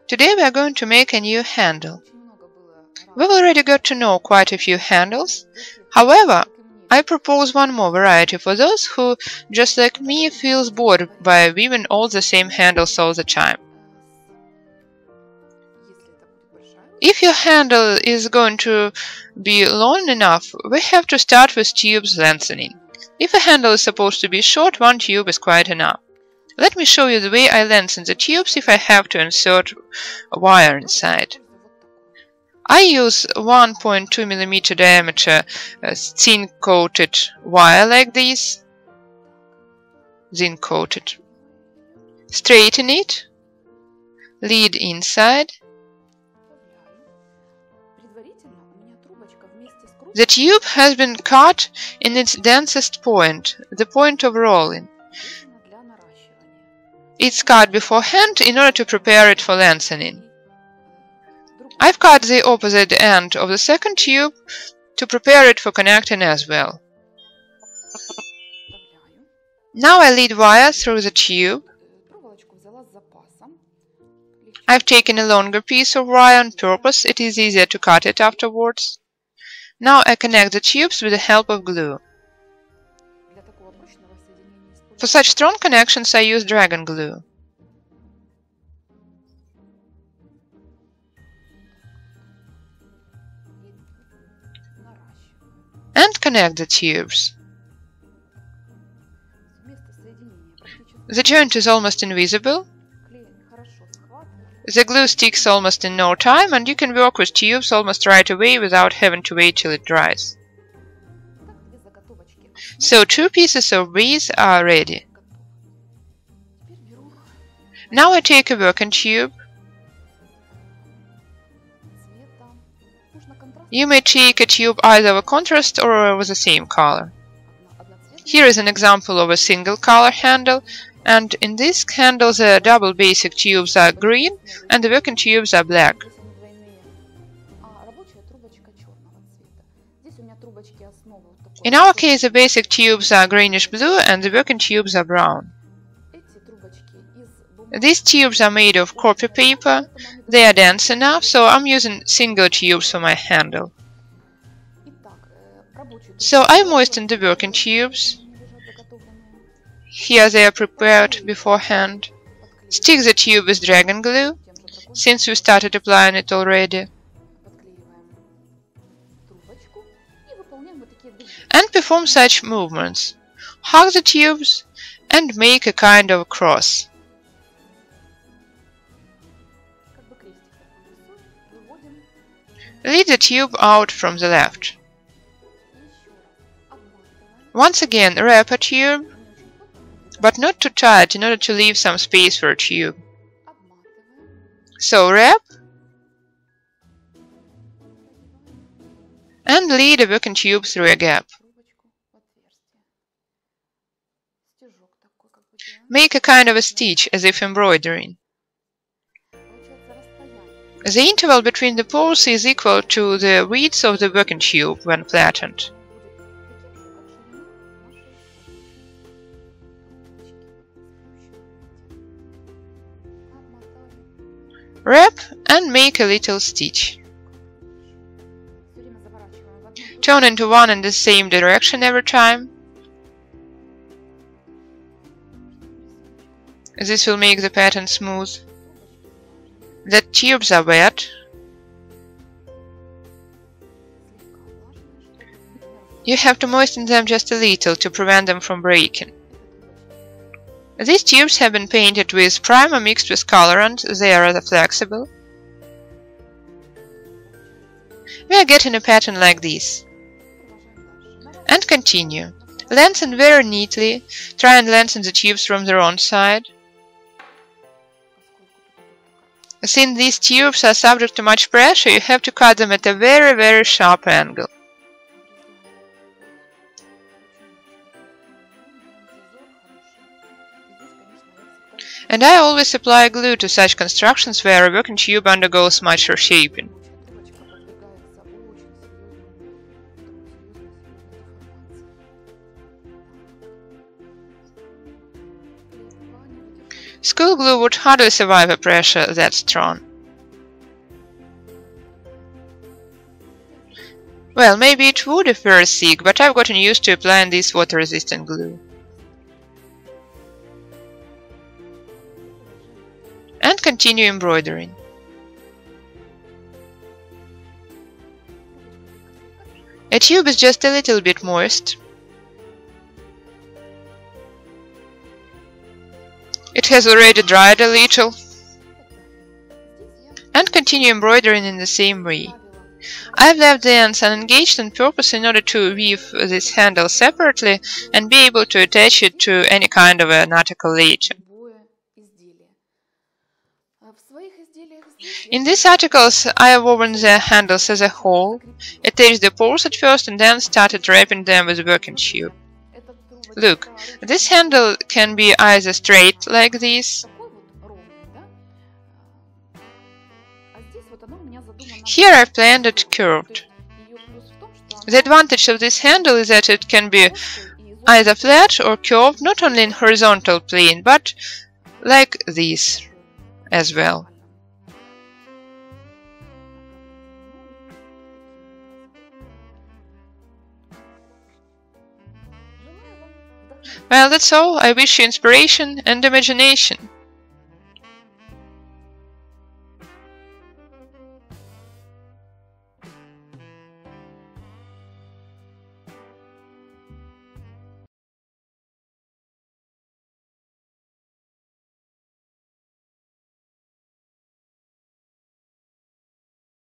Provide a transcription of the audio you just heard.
Today we are going to make a new handle. We've already got to know quite a few handles. However, I propose one more variety for those who, just like me, feels bored by weaving all the same handles all the time. If your handle is going to be long enough, we have to start with tubes lengthening. If a handle is supposed to be short, one tube is quite enough. Let me show you the way I lengthen the tubes if I have to insert a wire inside. I use 1.2 mm diameter zinc-coated wire like this. Zinc-coated. Straighten it. Lead inside. The tube has been cut in its densest point, the point of rolling. It's cut beforehand in order to prepare it for lengthening. I've cut the opposite end of the second tube to prepare it for connecting as well. Now I lead wire through the tube. I've taken a longer piece of wire on purpose, it is easier to cut it afterwards. Now I connect the tubes with the help of glue. For such strong connections I use dragon glue. And connect the tubes. The joint is almost invisible. The glue sticks almost in no time, and you can work with tubes almost right away without having to wait till it dries. So 2 pieces of beads are ready. Now I take a working tube. You may take a tube either of a contrast or with the same color. Here is an example of a single color handle, and in this handle the double basic tubes are green and the working tubes are black. In our case the basic tubes are greenish blue and the working tubes are brown. These tubes are made of copy paper. They are dense enough, so I'm using single tubes for my handle. So I moisten the working tubes. Here they are prepared beforehand. Stick the tube with dragon glue, since we started applying it already. And perform such movements. Hug the tubes and make a kind of cross. Lead the tube out from the left. Once again wrap a tube, but not too tight in order to leave some space for a tube. So wrap and lead a working tube through a gap. Make a kind of a stitch as if embroidering. The interval between the poles is equal to the width of the working tube when flattened. Wrap and make a little stitch. Turn into one and the same direction every time. This will make the pattern smooth. The tubes are wet. You have to moisten them just a little to prevent them from breaking. These tubes have been painted with primer mixed with colorant. They are rather flexible. We are getting a pattern like this. And continue. Lengthen very neatly. Try and lengthen the tubes from the wrong side. Since these tubes are subject to much pressure, you have to cut them at a very sharp angle. And I always apply glue to such constructions where a working tube undergoes much reshaping. School glue would hardly survive a pressure that strong. Well, maybe it would if we were sick, but I've gotten used to applying this water-resistant glue. And continue embroidering. A tube is just a little bit moist. It has already dried a little. And continue embroidering in the same way. I've left the ends unengaged on purpose in order to weave this handle separately and be able to attach it to any kind of an article later. In these articles, I have woven the handles as a whole, attached the poles at first and then started wrapping them with a working tube. Look, this handle can be either straight like this. Here I've planned it curved. The advantage of this handle is that it can be either flat or curved, not only in horizontal plane, but like this as well. Well, that's all. I wish you inspiration and imagination.